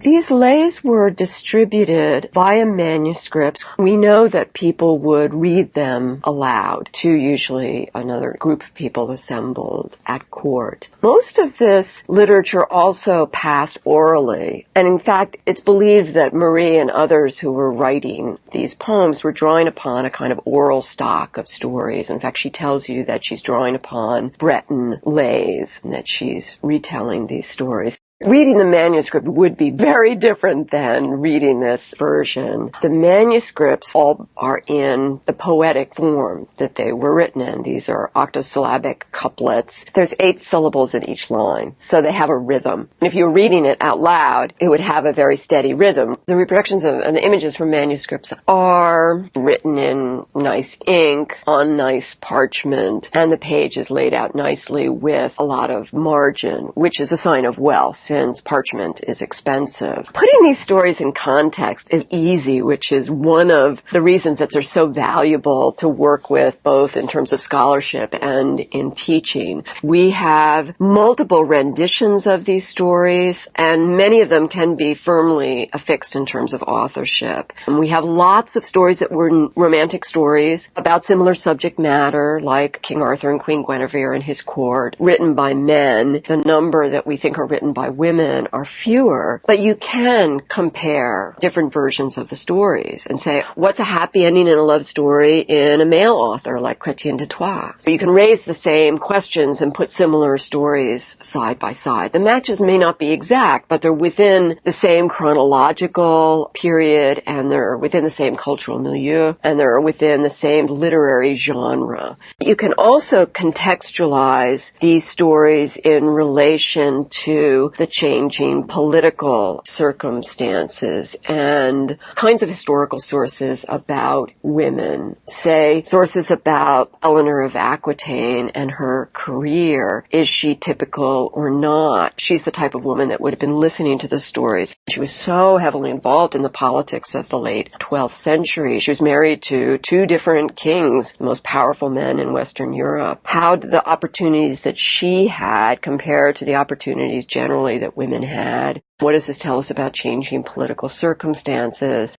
These lays were distributed via manuscripts. We know that people would read them aloud to usually another group of people assembled at court. Most of this literature also passed orally, and in fact, it's believed that Marie and others who were writing these poems were drawing upon a kind of oral stock of stories. In fact, she tells you that she's drawing upon Breton lays and that she's retelling these stories. Reading the manuscript would be very different than reading this version. The manuscripts all are in the poetic form that they were written in. These are octosyllabic couplets. There's 8 syllables in each line, so they have a rhythm. And if you were reading it out loud, it would have a very steady rhythm. The reproductions and the images from manuscripts are written in nice ink on nice parchment, and the page is laid out nicely with a lot of margin, which is a sign of wealth, since parchment is expensive. Putting these stories in context is easy, which is one of the reasons that they're so valuable to work with, both in terms of scholarship and in teaching. We have multiple renditions of these stories, and many of them can be firmly affixed in terms of authorship. And we have lots of stories that were romantic stories about similar subject matter, like King Arthur and Queen Guinevere and his court, written by men. The number that we think are written by women are fewer, but you can compare different versions of the stories and say, what's a happy ending in a love story in a male author like Chrétien de Troyes? So you can raise the same questions and put similar stories side by side. The matches may not be exact, but they're within the same chronological period, and they're within the same cultural milieu, and they're within the same literary genre. You can also contextualize these stories in relation to the changing political circumstances and kinds of historical sources about women. Say, sources about Eleanor of Aquitaine and her career. Is she typical or not? She's the type of woman that would have been listening to the stories. She was so heavily involved in the politics of the late 12th century. She was married to 2 different kings, the most powerful men in Western Europe. How did the opportunities that she had compare to the opportunities generally that women had? What does this tell us about changing political circumstances?